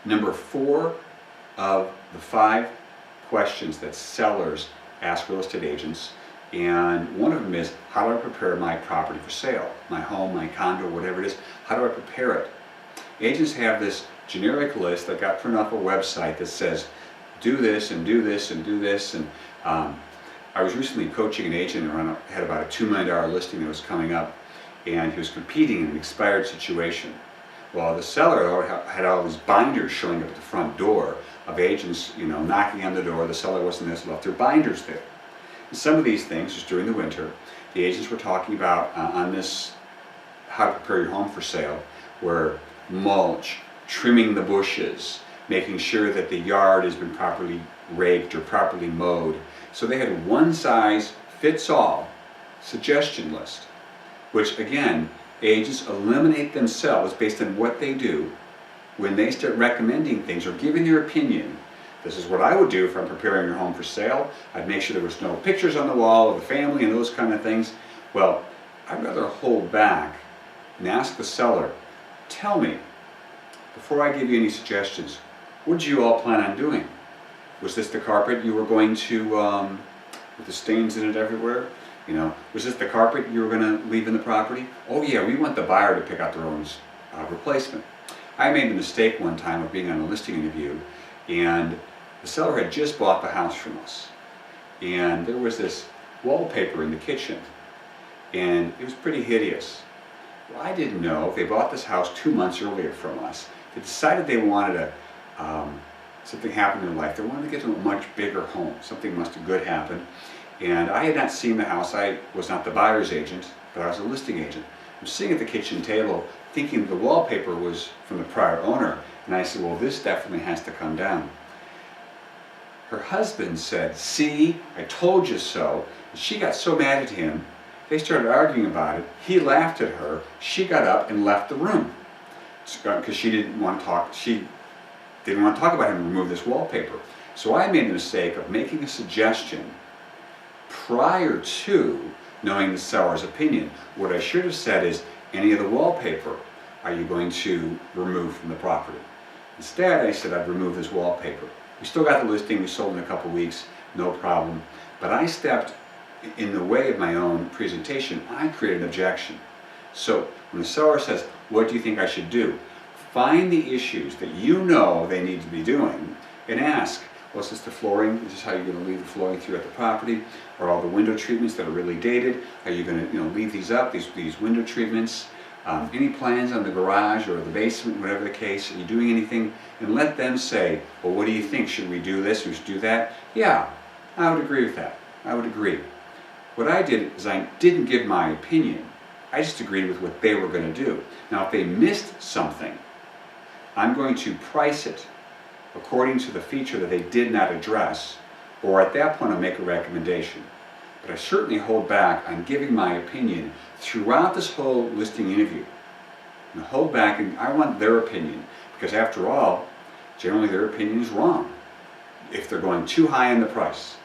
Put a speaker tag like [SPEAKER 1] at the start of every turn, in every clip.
[SPEAKER 1] number 4 of the 5 questions that sellers ask real estate agents, and one of them is, how do I prepare my property for sale? My home, my condo, whatever it is, how do I prepare it? Agents have this generic list that got printed off a website that says, do this and do this and do this. And I was recently coaching an agent who had about a $2 million listing that was coming up, and he was competing in an expired situation. Well, the seller had all these binders showing up at the front door of agents, knocking on the door. The seller wasn't there, so left their binders there. And some of these things, just during the winter, the agents were talking about on this how to prepare your home for sale, were mulch, trimming the bushes, making sure that the yard has been properly raked or properly mowed. So they had a one-size-fits-all suggestion list, which again, agents eliminate themselves based on what they do when they start recommending things or giving their opinion. This is what I would do if I'm preparing your home for sale. I'd make sure there was no pictures on the wall of the family and those kind of things. Well, I'd rather hold back and ask the seller, tell me, before I give you any suggestions, what did you all plan on doing? Was this the carpet you were going to, with the stains in it everywhere? Was this the carpet you were going to leave in the property? Oh yeah, we want the buyer to pick out their own replacement. I made the mistake one time of being on a listing interview, and the seller had just bought the house from us. And there was this wallpaper in the kitchen, and it was pretty hideous. Well, I didn't know they bought this house 2 months earlier from us. They decided they wanted to, something happened in their life. They wanted to get to a much bigger home. Something must have good happen. And I had not seen the house. I was not the buyer's agent, but I was a listing agent. I'm sitting at the kitchen table thinking the wallpaper was from the prior owner. And I said, well, this definitely has to come down. Her husband said, see, I told you so. And she got so mad at him, they started arguing about it. He laughed at her. She got up and left the room because she didn't want to talk. She didn't want to talk about him and remove this wallpaper. So I made the mistake of making a suggestion prior to knowing the seller's opinion. What I should have said is, any of the wallpaper are you going to remove from the property? Instead, I said I'd remove this wallpaper. We still got the listing, we sold in a couple weeks, no problem. But I stepped in the way of my own presentation. I created an objection. So when the seller says, what do you think I should do? Find the issues that you know they need to be doing and ask, well, is this the flooring? Is this how you're going to leave the flooring throughout the property? Are all the window treatments that are really dated? Are you going to leave these up, these window treatments? Any plans on the garage or the basement, whatever the case? Are you doing anything? And let them say, well, what do you think? Should we do this? Should we do that? Yeah, I would agree with that. I would agree. What I did is I didn't give my opinion. I just agreed with what they were going to do. Now, if they missed something, I'm going to price it according to the feature that they did not address, or at that point I'll make a recommendation. But I certainly hold back on giving my opinion throughout this whole listing interview. And hold back, and I want their opinion, because after all, generally their opinion is wrong if they're going too high in the price.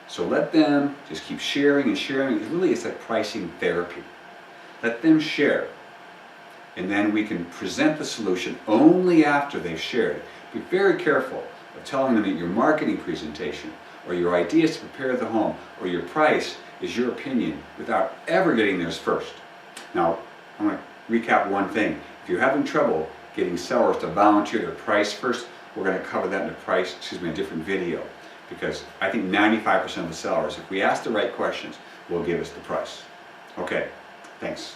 [SPEAKER 1] So let them just keep sharing and sharing. It's like pricing therapy. Let them share, and then we can present the solution only after they've shared. Be very careful of telling them that your marketing presentation or your ideas to prepare the home or your price is your opinion without ever getting theirs first. Now, I'm going to recap one thing. If you're having trouble getting sellers to volunteer their price first, we're going to cover that in a different video, because I think 95% of the sellers, if we ask the right questions, will give us the price. Okay, thanks.